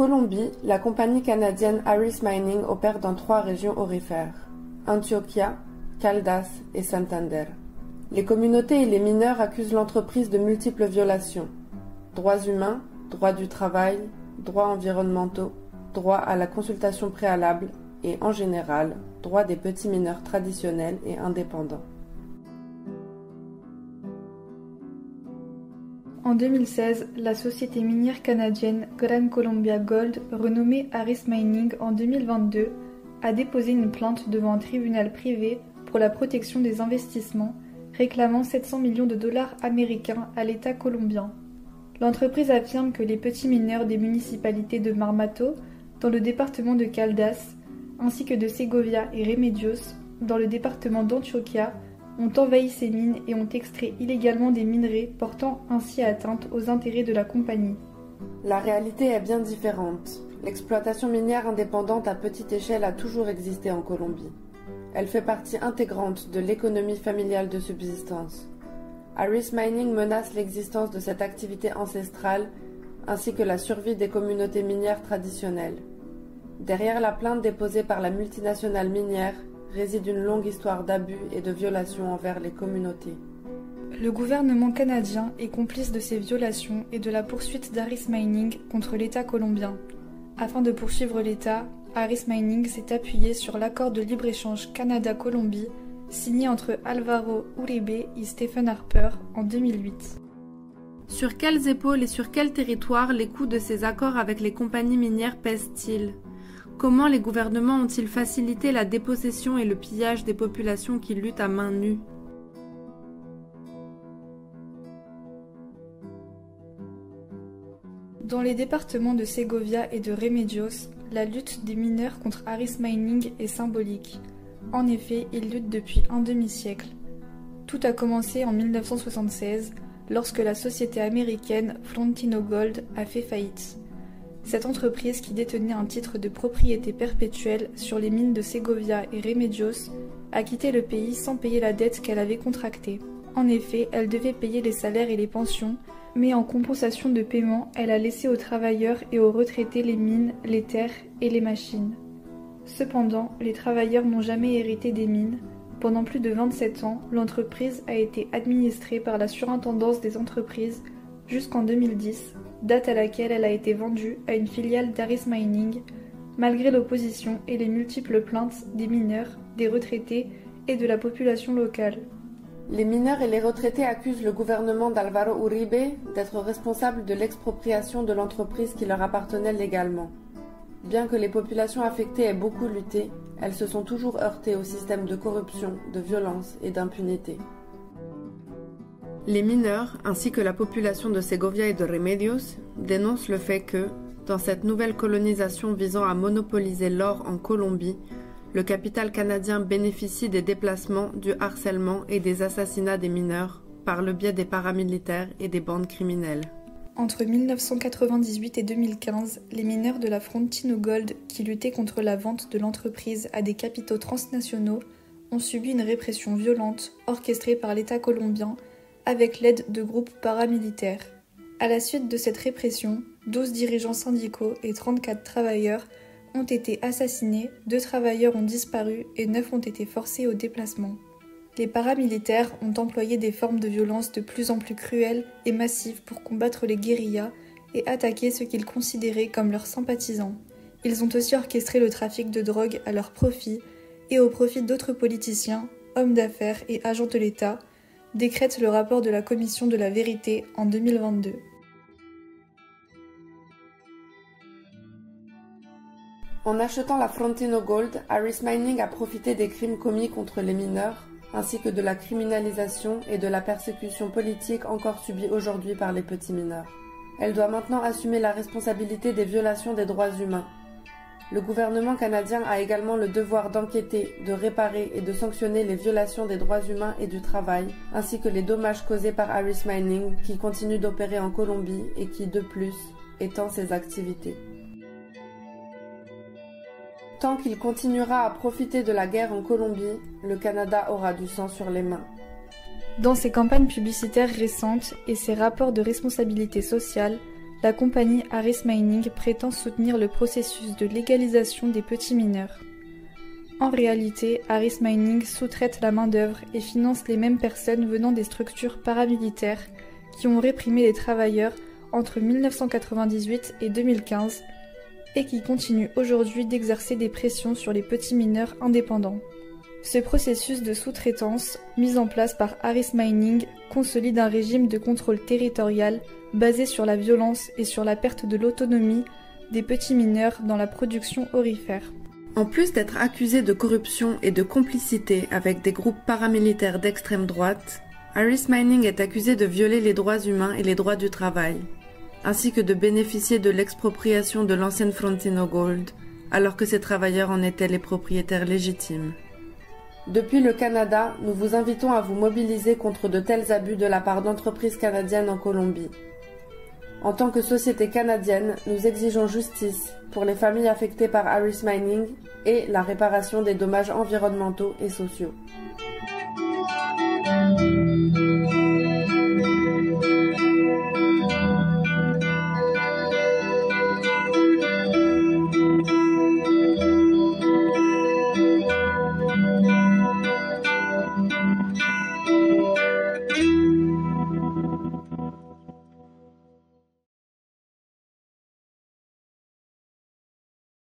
Colombie, la compagnie canadienne Aris Mining opère dans 3 régions aurifères, Antioquia, Caldas et Santander. Les communautés et les mineurs accusent l'entreprise de multiples violations. Droits humains, droits du travail, droits environnementaux, droit à la consultation préalable et, en général, droits des petits mineurs traditionnels et indépendants. En 2016, la société minière canadienne Gran Colombia Gold, renommée Aris Mining en 2022, a déposé une plainte devant un tribunal privé pour la protection des investissements, réclamant 700 millions de dollars américains à l'État colombien. L'entreprise affirme que les petits mineurs des municipalités de Marmato, dans le département de Caldas, ainsi que de Segovia et Remedios, dans le département d'Antioquia, ont envahi ces mines et ont extrait illégalement des minerais portant ainsi atteinte aux intérêts de la compagnie. La réalité est bien différente. L'exploitation minière indépendante à petite échelle a toujours existé en Colombie. Elle fait partie intégrante de l'économie familiale de subsistance. Aris Mining menace l'existence de cette activité ancestrale ainsi que la survie des communautés minières traditionnelles. Derrière la plainte déposée par la multinationale minière réside une longue histoire d'abus et de violations envers les communautés. Le gouvernement canadien est complice de ces violations et de la poursuite d'Aris Mining contre l'État colombien. Afin de poursuivre l'État, Aris Mining s'est appuyé sur l'accord de libre-échange Canada-Colombie signé entre Álvaro Uribe et Stephen Harper en 2008. Sur quelles épaules et sur quel territoire les coûts de ces accords avec les compagnies minières pèsent-ils ? Comment les gouvernements ont-ils facilité la dépossession et le pillage des populations qui luttent à main nue ? Dans les départements de Segovia et de Remedios, la lutte des mineurs contre Aris Mining est symbolique. En effet, ils luttent depuis un demi-siècle. Tout a commencé en 1976, lorsque la société américaine Frontino Gold a fait faillite. Cette entreprise, qui détenait un titre de propriété perpétuelle sur les mines de Segovia et Remedios, a quitté le pays sans payer la dette qu'elle avait contractée. En effet, elle devait payer les salaires et les pensions, mais en compensation de paiement, elle a laissé aux travailleurs et aux retraités les mines, les terres et les machines. Cependant, les travailleurs n'ont jamais hérité des mines. Pendant plus de 27 ans, l'entreprise a été administrée par la surintendance des entreprises jusqu'en 2010, date à laquelle elle a été vendue à une filiale d'Aris Mining, malgré l'opposition et les multiples plaintes des mineurs, des retraités et de la population locale. Les mineurs et les retraités accusent le gouvernement d'Álvaro Uribe d'être responsable de l'expropriation de l'entreprise qui leur appartenait légalement. Bien que les populations affectées aient beaucoup lutté, elles se sont toujours heurtées au système de corruption, de violence et d'impunité. Les mineurs, ainsi que la population de Segovia et de Remedios, dénoncent le fait que, dans cette nouvelle colonisation visant à monopoliser l'or en Colombie, le capital canadien bénéficie des déplacements, du harcèlement et des assassinats des mineurs par le biais des paramilitaires et des bandes criminelles. Entre 1998 et 2015, les mineurs de la Frontino Gold, qui luttaient contre la vente de l'entreprise à des capitaux transnationaux, ont subi une répression violente orchestrée par l'État colombien avec l'aide de groupes paramilitaires. À la suite de cette répression, 12 dirigeants syndicaux et 34 travailleurs ont été assassinés, 2 travailleurs ont disparu et 9 ont été forcés au déplacement. Les paramilitaires ont employé des formes de violence de plus en plus cruelles et massives pour combattre les guérillas et attaquer ceux qu'ils considéraient comme leurs sympathisants. Ils ont aussi orchestré le trafic de drogue à leur profit et au profit d'autres politiciens, hommes d'affaires et agents de l'État, décrète le rapport de la Commission de la Vérité en 2022. En achetant la Frontino Gold, Aris Mining a profité des crimes commis contre les mineurs, ainsi que de la criminalisation et de la persécution politique encore subie aujourd'hui par les petits mineurs. Elle doit maintenant assumer la responsabilité des violations des droits humains. Le gouvernement canadien a également le devoir d'enquêter, de réparer et de sanctionner les violations des droits humains et du travail, ainsi que les dommages causés par Aris Mining, qui continue d'opérer en Colombie et qui, de plus, étend ses activités. Tant qu'il continuera à profiter de la guerre en Colombie, le Canada aura du sang sur les mains. Dans ses campagnes publicitaires récentes et ses rapports de responsabilité sociale, la compagnie Aris Mining prétend soutenir le processus de légalisation des petits mineurs. En réalité, Aris Mining sous-traite la main-d'œuvre et finance les mêmes personnes venant des structures paramilitaires qui ont réprimé les travailleurs entre 1998 et 2015 et qui continuent aujourd'hui d'exercer des pressions sur les petits mineurs indépendants. Ce processus de sous-traitance, mis en place par Aris Mining, consolide un régime de contrôle territorial basé sur la violence et sur la perte de l'autonomie des petits mineurs dans la production aurifère. En plus d'être accusé de corruption et de complicité avec des groupes paramilitaires d'extrême droite, Aris Mining est accusé de violer les droits humains et les droits du travail, ainsi que de bénéficier de l'expropriation de l'ancienne Frontino Gold, alors que ces travailleurs en étaient les propriétaires légitimes. Depuis le Canada, nous vous invitons à vous mobiliser contre de tels abus de la part d'entreprises canadiennes en Colombie. En tant que société canadienne, nous exigeons justice pour les familles affectées par Aris Mining et la réparation des dommages environnementaux et sociaux.